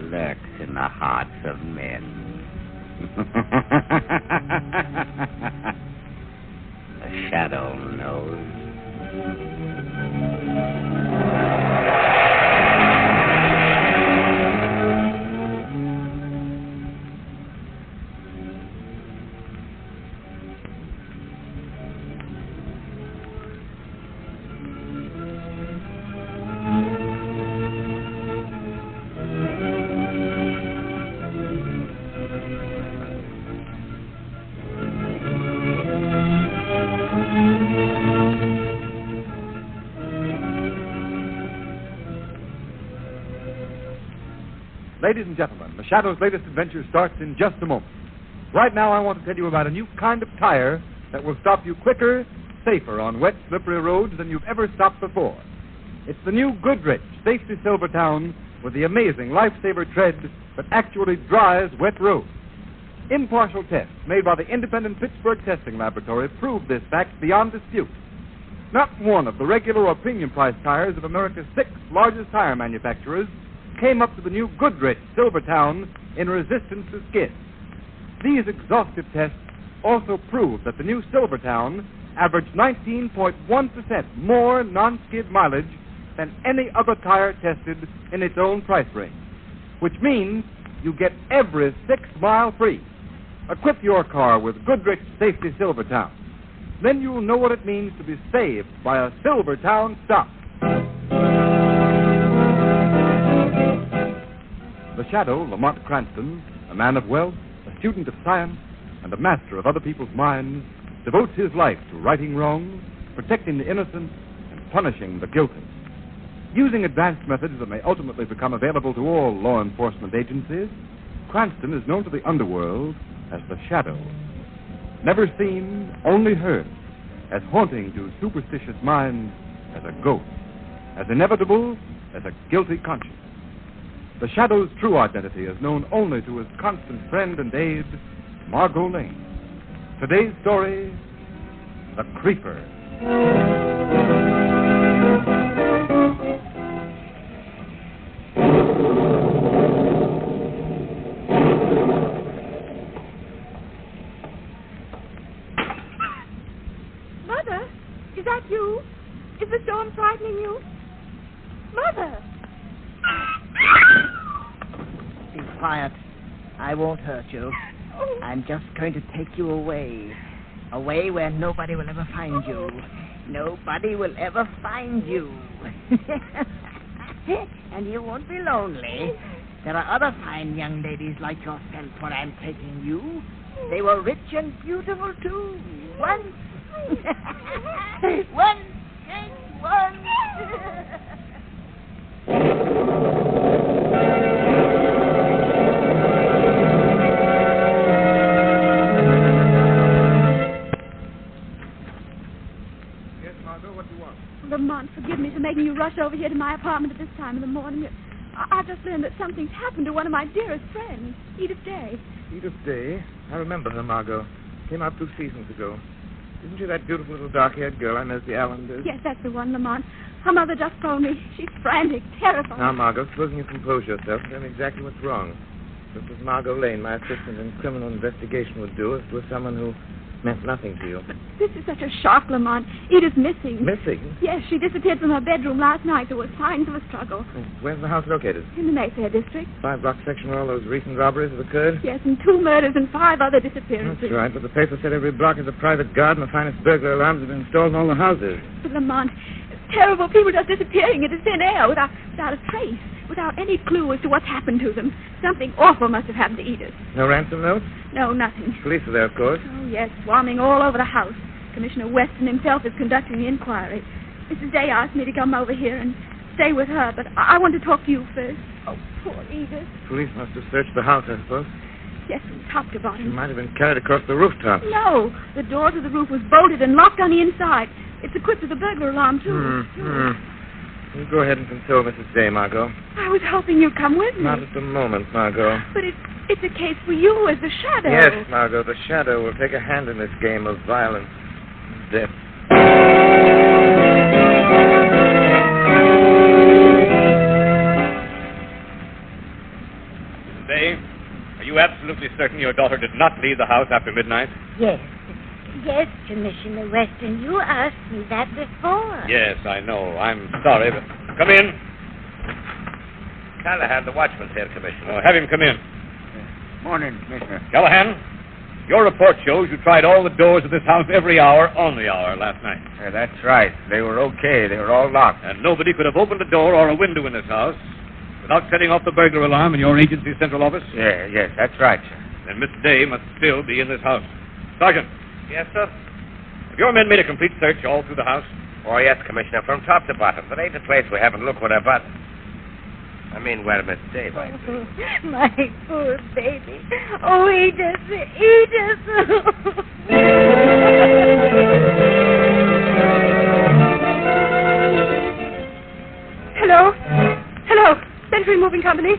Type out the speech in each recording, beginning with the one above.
lurks in the hearts of men. The shadow knows. Ladies and gentlemen, The Shadow's latest adventure starts in just a moment. Right now, I want to tell you about a new kind of tire that will stop you quicker, safer on wet, slippery roads than you've ever stopped before. It's the new Goodrich Safety Silvertown with the amazing lifesaver tread that actually dries wet roads. Impartial tests made by the independent Pittsburgh Testing Laboratory prove this fact beyond dispute. Not one of the regular or premium price tires of America's 6 largest tire manufacturers came up to the new Goodrich Silvertown in resistance to skid. These exhaustive tests also prove that the new Silvertown averaged 19.1% more non-skid mileage than any other tire tested in its own price range, which means you get every 6 mile free. Equip your car with Goodrich Safety Silvertown. Then you'll know what it means to be saved by a Silvertown stop. The Shadow, Lamont Cranston, a man of wealth, a student of science, and a master of other people's minds, devotes his life to righting wrongs, protecting the innocent, and punishing the guilty. Using advanced methods that may ultimately become available to all law enforcement agencies, Cranston is known to the underworld as the Shadow. Never seen, only heard, as haunting to superstitious minds as a ghost, as inevitable as a guilty conscience. The Shadow's true identity is known only to his constant friend and aide, Margot Lane. Today's story, The Creeper. Mother, is that you? Is the storm frightening you? Mother! Be quiet. I won't hurt you. I'm just going to take you away. Away where nobody will ever find you. Nobody will ever find you. And you won't be lonely. There are other fine young ladies like yourself where I'm taking you. They were rich and beautiful, too. Once. Once and once. Lamont, forgive me for making you rush over here to my apartment at this time of the morning. I just learned that something's happened to one of my dearest friends, Edith Day. Edith Day? I remember her, Margot. Came out 2 seasons ago. Isn't she that beautiful little dark-haired girl I know as the Allenders? Yes, that's the one, Lamont. Her mother just phoned me. She's frantic, terrified. Now, Margot, supposing you compose yourself and tell me exactly what's wrong. Just as Margot Lane, my assistant in criminal investigation, would do if it was someone who meant nothing to you. But this is such a shock, Lamont. Edith's missing. Missing? Yes, she disappeared from her bedroom last night. There were signs of a struggle. Where's the house located? In the Mayfair district. 5-block section where all those recent robberies have occurred? Yes, and 2 murders and 5 other disappearances. That's right, but the paper said every block is a private garden. The finest burglar alarms have been installed in all the houses. But, Lamont, it's terrible. People just disappearing into thin air without a trace, without any clue as to what's happened to them. Something awful must have happened to Edith. No ransom notes? No, nothing. Police are there, of course. Oh, yes, swarming all over the house. Commissioner Weston himself is conducting the inquiry. Mrs. Day asked me to come over here and stay with her, but I want to talk to you first. Oh, poor Edith. Police must have searched the house, I suppose. Yes, from top to She bottom. might have been carried across the rooftop. No, the door to the roof was bolted and locked on the inside. It's equipped with a burglar alarm, too. You go ahead and console Mrs. Day, Margot. I was hoping you'd come with me. Not at the moment, Margot. But it's a case for you as the Shadow. Yes, Margot, the Shadow will take a hand in this game of violence and death. absolutely certain your daughter did not leave the house after midnight? Yes. Yes, Commissioner Weston. You asked me that before. Yes, I know. I'm sorry, but... Come in. Callahan, the watchman's here, Commissioner. Have him come in. Morning, Commissioner. Callahan, your report shows you tried all the doors of this house every hour on the hour last night. That's right. They were okay. They were all locked. And nobody could have opened a door or a window in this house without setting off the burglar alarm in your agency's central office. Yes, that's right, sir. Then Miss Day must still be in this house. Sergeant. Yes, sir? Have your men made a complete search all through the house? Oh, yes, Commissioner, from top to bottom. There ain't a place we haven't looked with our butt. I mean, where Miss Day might be. My poor baby. Oh, Edith. Edith. Hello? Hello. Century Moving Company.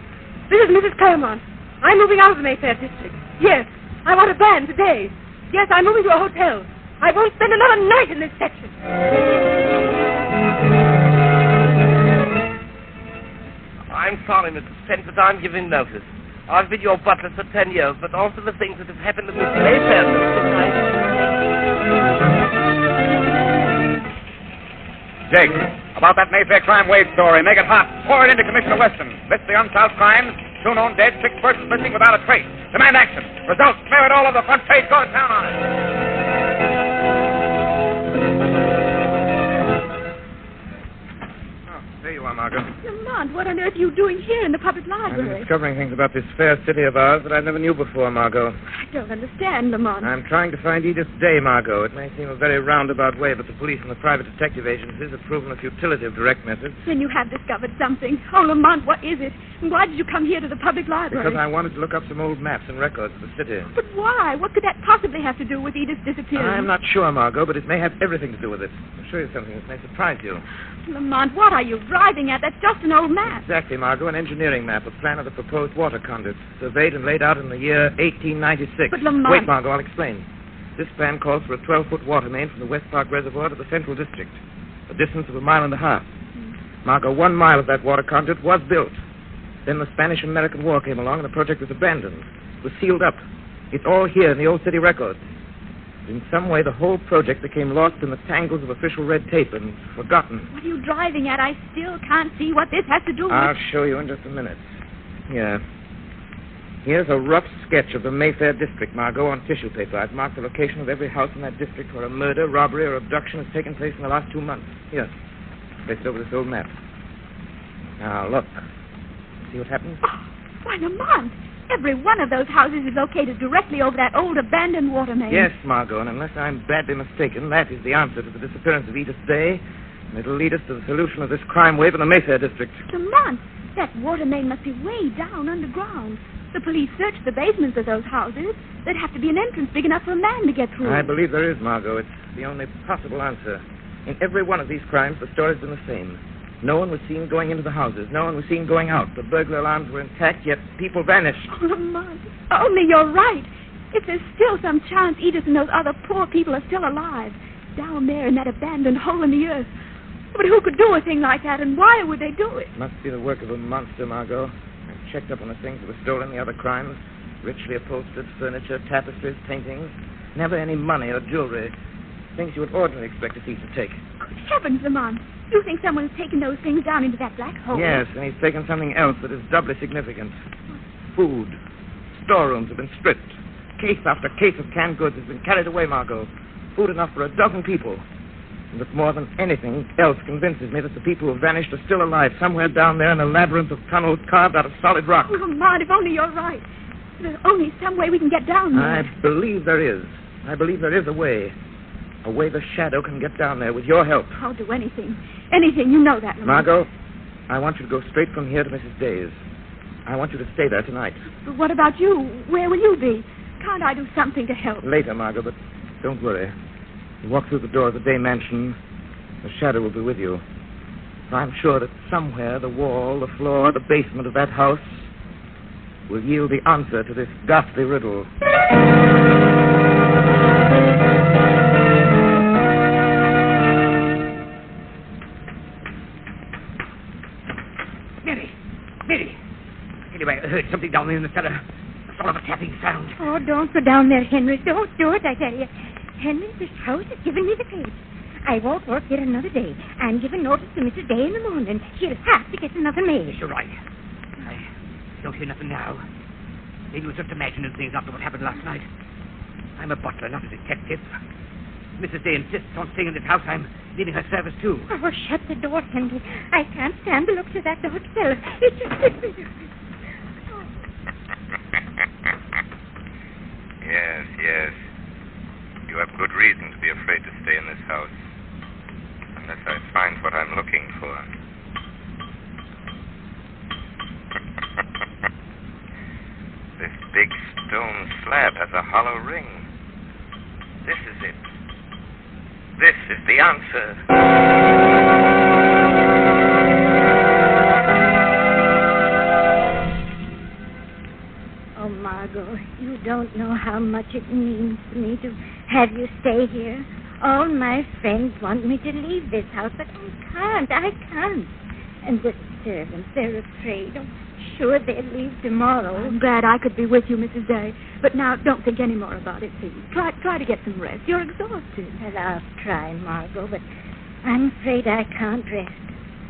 This is Mrs. Claremont. I'm moving out of the Mayfair district. Yes. I want a van today. Yes, I'm moving to a hotel. I won't spend another night in this section. I'm sorry, Mrs. Trent, but I'm giving notice. I've been your butler for 10 years, but also the things that have happened to Miss Mayfair Jake, about that Mayfair crime wave story, make it hot. Pour it into Commissioner Weston. List the unsolved crimes, 2 known dead, 6 persons missing without a trace. Demand action. Results, smear it all over the front page. Go to town on it. There you are, Margot. Lamont, what on earth are you doing here in the public I'm library? discovering things about this fair city of ours that I never knew before, Margot. I don't understand, Lamont. I'm trying to find Edith Day, Margot. It may seem a very roundabout way, but the police and the private detective agencies have proven the futility of direct methods. Then you have discovered something. Oh, Lamont, what is it? And why did you come here to the public library? Because I wanted to look up some old maps and records of the city. But why? What could that possibly have to do with Edith's disappearance? I'm not sure, Margot, but it may have everything to do with it. I'll show you something that may surprise you. Lamont, what are you driving at? That's just an old map. Exactly, Margot, an engineering map, a plan of the proposed water conduit, surveyed and laid out in the year 1896. But, Lamont... Wait, Margot, I'll explain. This plan calls for a 12-foot water main from the West Park Reservoir to the Central District, a distance of 1.5 miles. Margot, 1 mile of that water conduit was built. Then the Spanish-American War came along and the project was abandoned. It was sealed up. It's all here in the old city records. In some way, the whole project became lost in the tangles of official red tape and forgotten. What are you driving at? I still can't see what this has to do with... I'll show you in just a minute. Here. Here's a rough sketch of the Mayfair district, Margot, on tissue paper. I've marked the location of every house in that district where a murder, robbery, or abduction has taken place in the last 2 months. Here. Placed over this old map. Now, look. See what happens? Oh, why, Lamont, every one of those houses is located directly over that old abandoned water main. Yes, Margot, and unless I'm badly mistaken, that is the answer to the disappearance of Edith Day, and it'll lead us to the solution of this crime wave in the Mayfair district. Lamont, that water main must be way down underground. The police searched the basements of those houses. There'd have to be an entrance big enough for a man to get through. I believe there is, Margot. It's the only possible answer. In every one of these crimes, the story's been the same. No one was seen going into the houses. No one was seen going out. The burglar alarms were intact, yet people vanished. Oh, Lamont, only you're right. If there's still some chance Edith and those other poor people are still alive, down there in that abandoned hole in the earth. But who could do a thing like that, and why would they do it? Must be the work of a monster, Margot. I've checked up on the things that were stolen, the other crimes. Richly upholstered furniture, tapestries, paintings. Never any money or jewelry. Things you would ordinarily expect a thief to take. Good heavens, Lamont. You think someone's taken those things down into that black hole? Yes, and he's taken something else that is doubly significant. Food. Storerooms have been stripped. Case after case of canned goods has been carried away, Margot. Food enough for 12 people. And that more than anything else convinces me that the people who have vanished are still alive somewhere down there in a labyrinth of tunnels carved out of solid rock. Oh, Lamont, if only you're right. There's only some way we can get down there. I believe there is. I believe there is a way. A way the Shadow can get down there with your help. I'll do anything. Anything. You know that, Lamont. Margot, I want you to go straight from here to Mrs. Day's. I want you to stay there tonight. But what about you? Where will you be? Can't I do something to help? Later, Margot, but don't worry. You walk through the door of the Day Mansion, the Shadow will be with you. I'm sure that somewhere the wall, the floor, the basement of that house will yield the answer to this ghastly riddle. Mary! I heard something down there in the cellar. I saw recall of a tapping sound. Oh, don't go down there, Henry. Don't do it, I tell you. Henry, this house has given me the creeps. I won't work here another day. I'm giving notice to Mrs. Day in the morning. She'll have to get another maid. You're right. I don't hear nothing now. Maybe it was just imagining things after what happened last night. I'm a butler, not a detective. Mrs. Day insists on staying in this house. I'm leaving her service, too. Oh, shut the door, Henry. I can't stand the looks of that dark cellar. It just fits me. Yes. You have good reason to be afraid to stay in this house. Unless I find what I'm looking for. This big stone slab has a hollow ring. This is it. This is the answer. Oh, Margot, you don't know how much it means to me to have you stay here. All my friends want me to leave this house, but I can't. And the servants, they're afraid. I'm sure they'll leave tomorrow. I'm glad I could be with you, Mrs. Day. But now, don't think any more about it, please. Try to get some rest. You're exhausted. Well, I'll try, Margot, but I'm afraid I can't rest.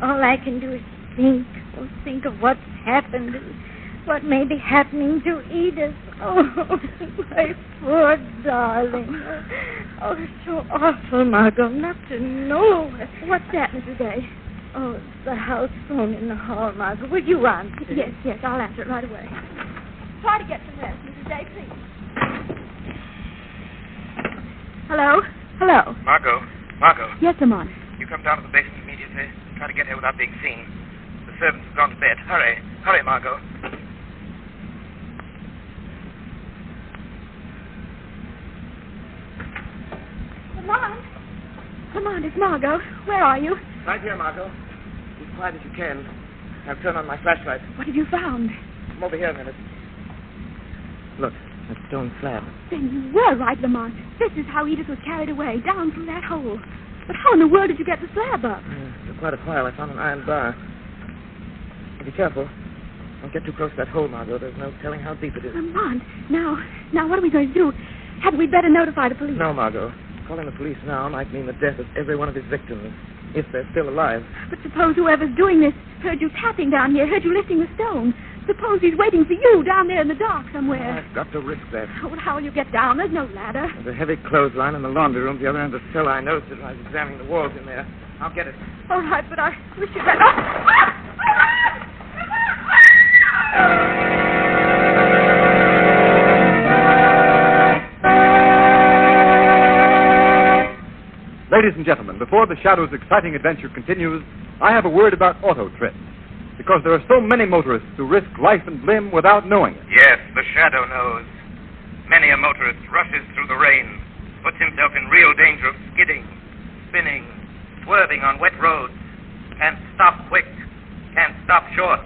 All I can do is think of what's happened and what may be happening to Edith. Oh, my poor darling. Oh, it's so awful, Margot, not to know. What's that, Mrs. Day? Oh, it's the house phone in the hall, Margot. Will you answer it? Yes, I'll answer it right away. Try to get some rest, Mrs. Day, please. Hello? Margot. Yes, I'm on. You come down to the basement immediately. Try to get here without being seen. The servants have gone to bed. Hurry, Margot. Come on, it's Margot. Where are you? Right here, Margot. Be as quiet as you can. Now turn on my flashlight. What have you found? Come over here a minute. Look, that stone slab. Then you were right, Lamont. This is how Edith was carried away, down through that hole. But how in the world did you get the slab up? For quite a while, I found an iron bar. Be careful. Don't get too close to that hole, Margot. There's no telling how deep it is. Lamont, now what are we going to do? Had we better notify the police? No, Margot. Calling the police now might mean the death of every one of his victims, if they're still alive. But suppose whoever's doing this heard you tapping down here, heard you lifting the stone. Suppose he's waiting for you down there in the dark somewhere. I've got to risk that. Oh, well, how will you get down? There's no ladder. There's a heavy clothesline in the laundry room at the other end of the cellar. I noticed it when I was examining the walls in there. I'll get it. All right, but I wish you'd let... Ladies and gentlemen, before the Shadow's exciting adventure continues, I have a word about auto trips. Because there are so many motorists who risk life and limb without knowing it. Yes, the Shadow knows. Many a motorist rushes through the rain, puts himself in real danger of skidding, spinning, swerving on wet roads, can't stop quick, can't stop short,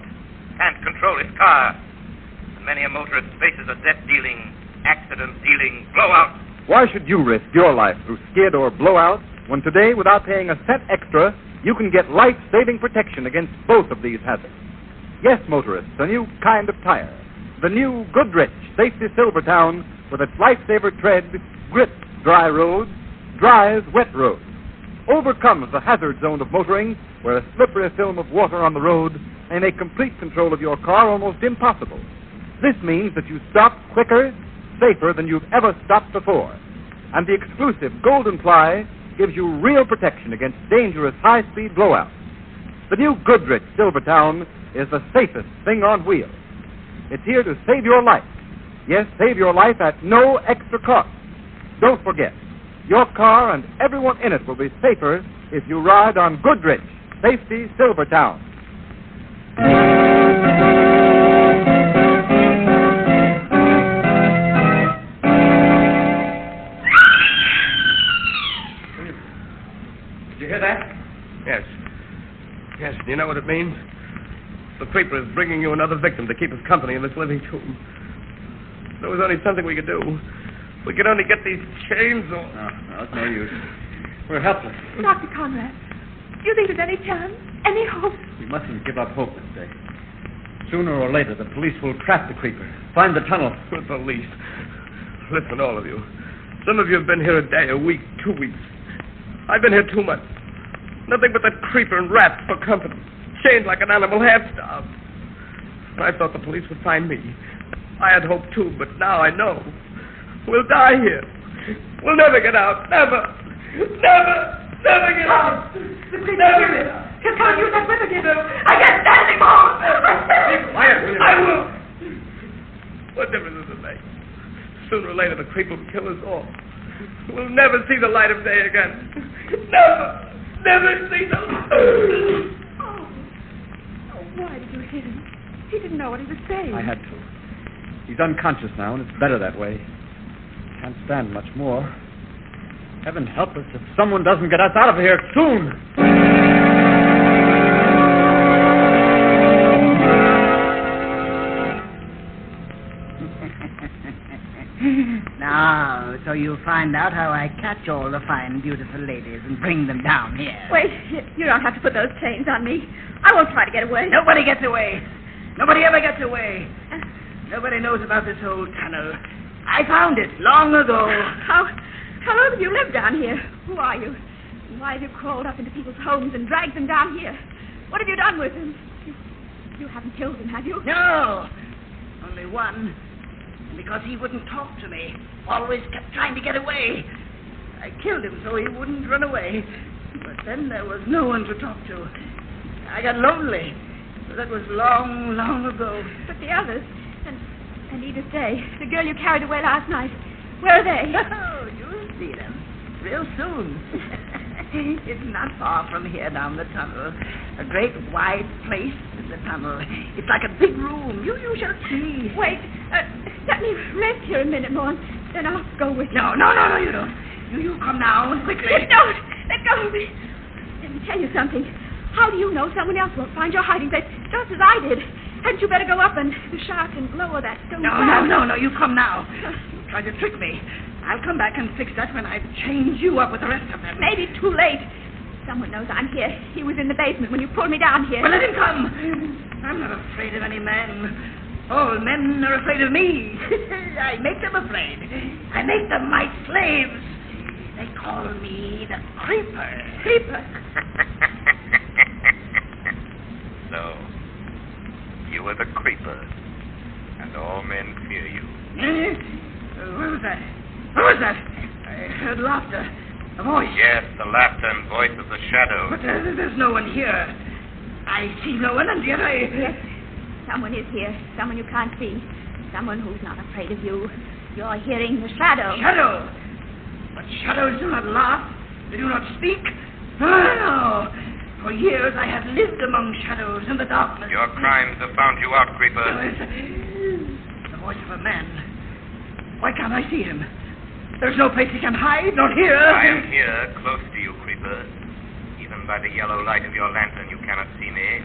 can't control his car. And many a motorist faces a death-dealing, accident-dealing blowout. Why should you risk your life through skid or blowout when today, without paying a cent extra, you can get life-saving protection against both of these hazards? Yes, motorists, a new kind of tire. The new Goodrich Safety Silvertown, with its lifesaver tread, grips dry roads, dries wet roads, overcomes the hazard zone of motoring, where a slippery film of water on the road may make complete control of your car almost impossible. This means that you stop quicker, safer than you've ever stopped before. And the exclusive Golden Ply gives you real protection against dangerous high-speed blowouts. The new Goodrich Silvertown is the safest thing on wheels. It's here to save your life. Yes, save your life at no extra cost. Don't forget, your car and everyone in it will be safer if you ride on Goodrich Safety Silvertown. Did you hear that? Yes. Yes, do you know what it means? The creeper is bringing you another victim to keep us company in this living tomb. There was only something we could do. We could only get these chains off. No, it's no use. We're helpless. Dr. Conrad, do you think there's any chance? Any hope? We mustn't give up hope this day. Sooner or later, the police will trap the creeper. Find the tunnel. The police. Listen, all of you. Some of you have been here a day, a week, 2 weeks. I've been here 2 months. Nothing but that creeper and rats for company. Chained like an animal, half-starved. I thought the police would find me. I had hoped too, but now I know. We'll die here. We'll never get out. Never. Never. Never get out. The creeper never. He's going to use that whip again. I can't stand anymore. Be quiet, will you? I will. What difference does it make? Sooner or later, the creeper will kill us all. We'll never see the light of day again. Never. Never see the light. Oh, why did you hit him? He didn't know what he was saying. I had to. He's unconscious now, and it's better that way. Can't stand much more. Heaven help us if someone doesn't get us out of here soon. Now, so you find out how I catch all the fine, beautiful ladies and bring them down here. Wait, you don't have to put those chains on me. I won't try to get away. Nobody gets away. Nobody ever gets away. Nobody knows about this old tunnel. I found it long ago. How long have you lived down here? Who are you? And why have you crawled up into people's homes and dragged them down here? What have you done with them? You haven't killed him, have you? No. Only one. And because he wouldn't talk to me, always kept trying to get away. I killed him so he wouldn't run away. But then there was no one to talk to. I got lonely. That was long, long ago. But the others, and Edith Day, the girl you carried away last night, where are they? Oh, you'll see them real soon. It's not far from here down the tunnel. A great wide place is the tunnel. It's like a big room. You shall see. Wait, let me rest here a minute more, then I'll go with you. No, you don't. You come now, quickly. Don't! Let go of me. Let me tell you something. How do you know someone else won't find your hiding place just as I did? Hadn't you better go up and shout and lower that stone slab? No, you come now. You tried to trick me. I'll come back and fix that when I've chained you up with the rest of them. Maybe too late. Someone knows I'm here. He was in the basement when you pulled me down here. Well, let him come. I'm not afraid of any man. All men are afraid of me. I make them afraid. I make them my slaves. They call me the Creeper. Creeper? So, you are the Creeper, and all men fear you. What was that? What was that? I heard laughter. A voice. Yes, the laughter and voice of the shadow. But there's no one here. I see no one, and yet I... Yes, someone is here. Someone you can't see. Someone who's not afraid of you. You're hearing the shadow. Shadow? But shadows do not laugh. They do not speak. No. For years I have lived among shadows in the darkness. Your crimes have found you out, Creeper. The voice of a man. Why can't I see him? There's no place he can hide, not here. I am here, close to you, Creeper. Even by the yellow light of your lantern, you cannot see me,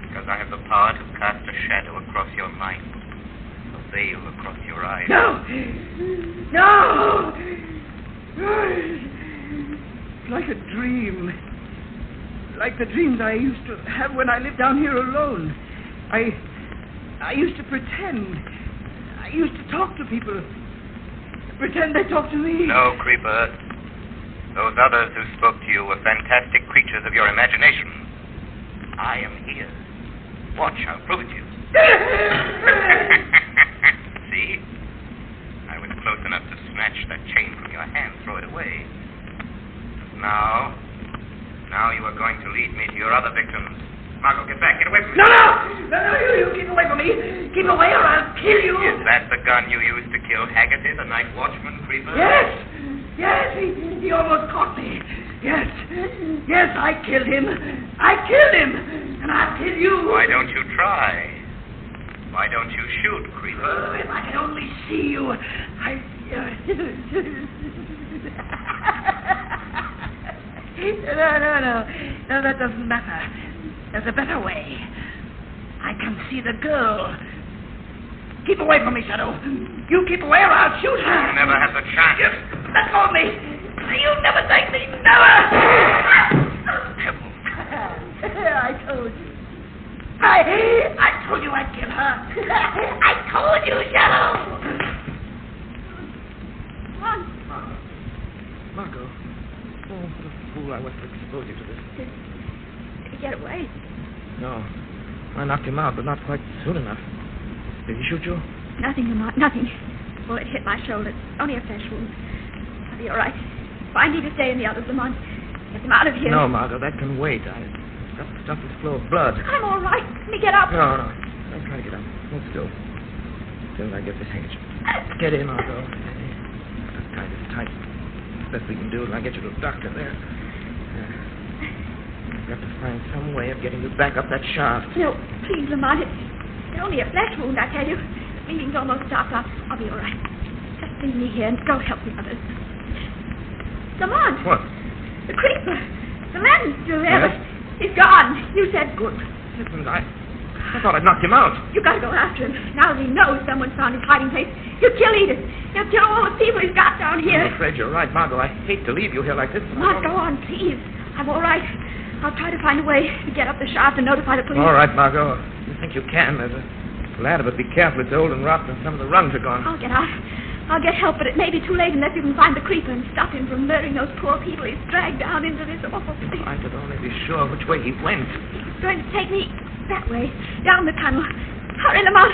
because I have the power to cast a shadow across your mind, a veil across your eyes. No! It's like a dream. Like the dreams I used to have when I lived down here alone. I used to pretend. I used to talk to people. Pretend they talk to me. No, Creeper. Those others who spoke to you were fantastic creatures of your imagination. I am here. Watch, I'll prove it to you. See? I was close enough to snatch that chain from your hand, throw it away. Now you are going to lead me to your other victims. Margot, get back. Get away from me. No, you keep away from me. Keep away or I'll kill you. Is that the gun you used to kill Haggerty, the night watchman, Creeper? Yes, he almost caught me. Yes, I killed him. And I'll kill you. Why don't you try? Why don't you shoot, Creeper? If I could only see you, No, that doesn't matter. There's a better way. I can see the girl. Keep away from me, Shadow. You keep away or I'll shoot her. You never have the chance. Let go of me. You'll never take me. Never. I told you. I I told you I'd kill her. I told you, Shadow. Come on. Margot. Oh, what a fool I was to expose you to this. Did he get away? No. I knocked him out, but not quite soon enough. Did he shoot you? Nothing, Lamont, nothing. Bullet hit my shoulder. Only a flesh wound. I'll be all right. Find Edith Day and the others, Lamont. Get them out of here. No, Margot, that can wait. I've got to stop this flow of blood. I'm all right. Let me get up. No. Don't try to get up. Hold still. Till I get this handkerchief. Get in, Margot. Tie this tight. Best we can do is I get you to the doctor there. I've got to find some way of getting you back up that shaft. No, please, Lamont. It's only a flesh wound, I tell you. Bleeding's almost stopped. I'll be all right. Just leave me here and go help the others. Lamont. What? The creeper. The man's still there, Yes? but he's gone. You said Good. Listen, I thought I'd knocked him out. you got to go after him. Now that he knows someone's found his hiding place, he'll kill Edith. He'll kill all the people he's got down here. I'm afraid you're right, Margot. I hate to leave you here like this. But Lamont, go on, please. I'm all right. I'll try to find a way to get up the shaft and notify the police. All right, Margot. You think you can. There's a ladder, but be careful. It's old and rotten, and some of the rungs are gone. I'll get out. I'll get help, but it may be too late unless you can find the creeper and stop him from murdering those poor people he's dragged down into this awful If thing. I could only be sure which way he went. He's going to take me that way, down the tunnel. Hurry, Lamont.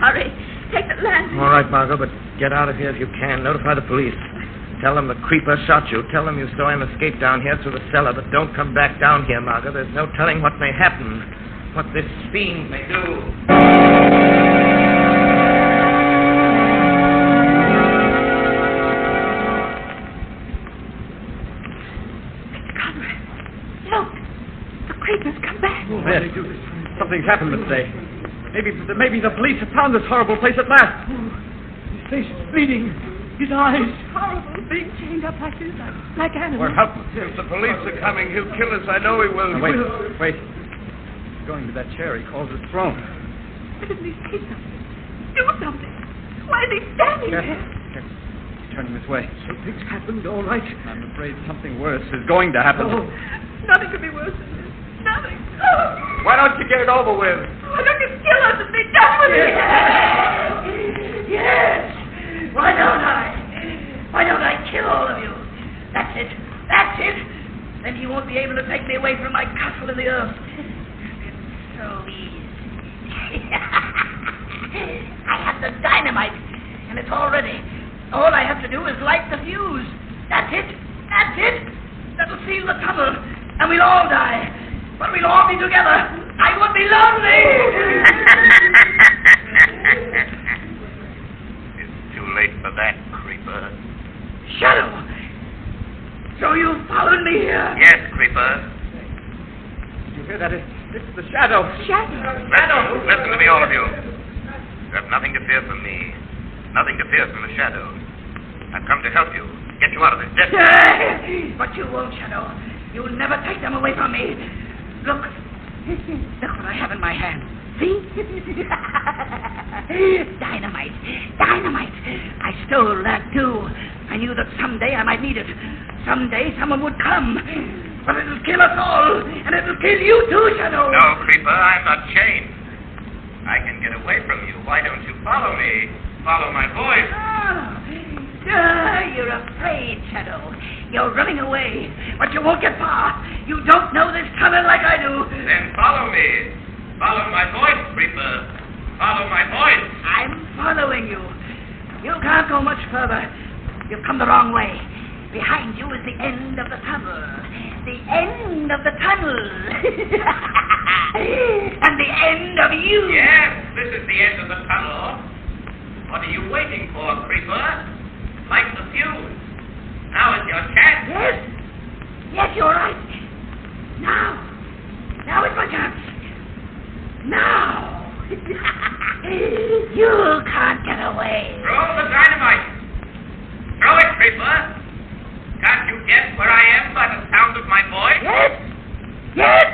Hurry. Take the lantern. All right, Margot, but get out of here if you can. Notify the police. Tell them the creeper shot you. Tell them you saw him escape down here through the cellar, but don't come back down here, Margot. There's no telling what may happen, what this fiend may do. Yes. Something's happened, Miss Day. Maybe the police have found this horrible place at last. His face is bleeding. His eyes. Horrible, being chained up like this, like animals. We're helpless. If the police are coming, he'll kill us. I know he will. Now, wait. He's going to that chair he calls his throne. Why doesn't he say something? Do something. Why is he standing there? He's turning this way. Something's happened, all right. I'm afraid something worse is going to happen. Oh, nothing could be worse than this. Nothing. Why don't you get it over with? Why don't you kill us and be done with it? Yes. Why don't I? Why don't I kill all of you? That's it. That's it. Then you won't be able to take me away from my castle in the earth. It's so easy. I have the dynamite, and it's all ready. All I have to do is light the fuse. That's it. That's it. That'll seal the tunnel, and we'll all die. But we'll all be together. I won't be lonely. It's too late for that, creeper. Shadow. So you followed me here? Yes, creeper. Did you hear that? It's the shadow. Shadow. Listen to me, all of you. You have nothing to fear from me. Nothing to fear from the shadow. I've come to help you. Get you out of this death. But you won't, Shadow. You'll never take them away from me. Look. Look what I have in my hand. See? Dynamite. Dynamite. I stole that, too. I knew that someday I might need it. Someday someone would come. But it'll kill us all. And it'll kill you, too, Shadow. No, creeper, I'm not chained. I can get away from you. Why don't you follow me? Follow my voice. You're afraid, Shadow. You're running away, but you won't get far. You don't know this tunnel like I do. Then follow me. Follow my voice, creeper. Follow my voice. I'm following you. You can't go much further. You've come the wrong way. Behind you is the end of the tunnel. The end of the tunnel. And the end of you. Yes, this is the end of the tunnel. What are you waiting for, creeper? Light the fuse. Now is your chance. Yes. Yes, you're right. Now. Now is my chance. Now. You can't get away. Throw the dynamite. Throw it, creeper. Can't you guess where I am by the sound of my voice? Yes. Yes.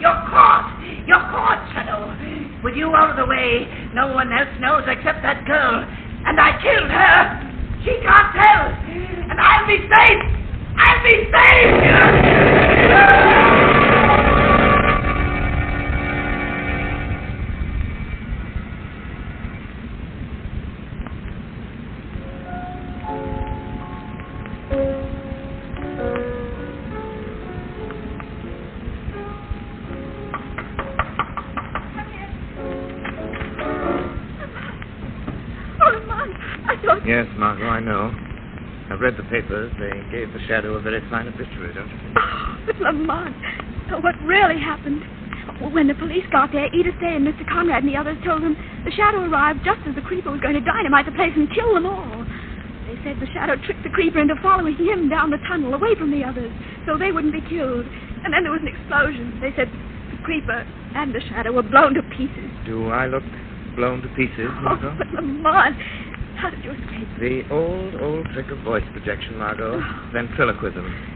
You're caught. You're caught, Shadow. With you out of the way, no one else knows except that girl. And I killed her. She can't tell. And I'll be safe. I'll be safe. Yes, Margot, I know. I've read the papers. They gave the shadow a very fine obituary, don't you think? Oh, but Lamont, what really happened? When the police got there, Edith Day and Mr. Conrad and the others told them the shadow arrived just as the creeper was going to dynamite the place and kill them all. They said the shadow tricked the creeper into following him down the tunnel away from the others so they wouldn't be killed. And then there was an explosion. They said the creeper and the shadow were blown to pieces. Do I look blown to pieces, Margot? Oh, but Lamont, how did you escape? The old trick of voice projection, Margot. Ventriloquism.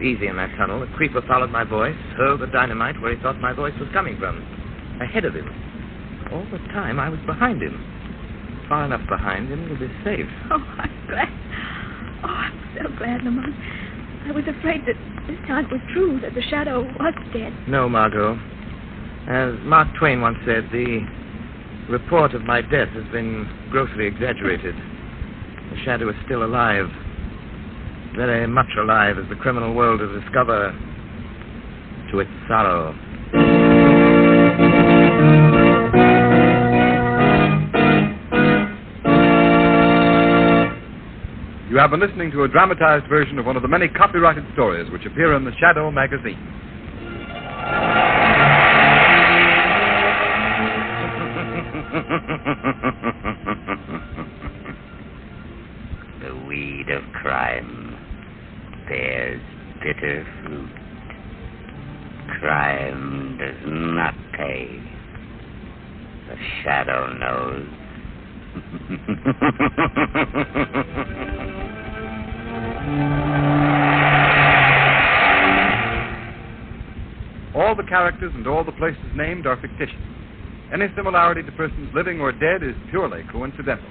Easy in that tunnel. The creeper followed my voice, hurled the dynamite where he thought my voice was coming from. Ahead of him. All the time I was behind him. Far enough behind him to be safe. Oh, I'm glad. Oh, I'm so glad, Lamont. I was afraid that this time it was true, that the shadow was dead. No, Margot. As Mark Twain once said, the report of my death has been grossly exaggerated. The shadow is still alive. Very much alive, as the criminal world will discover to its sorrow. You have been listening to a dramatized version of one of the many copyrighted stories which appear in the Shadow magazine. The weed of crime bears bitter fruit. Crime does not pay. The shadow knows. All the characters and all the places named are fictitious. Any similarity to persons living or dead is purely coincidental.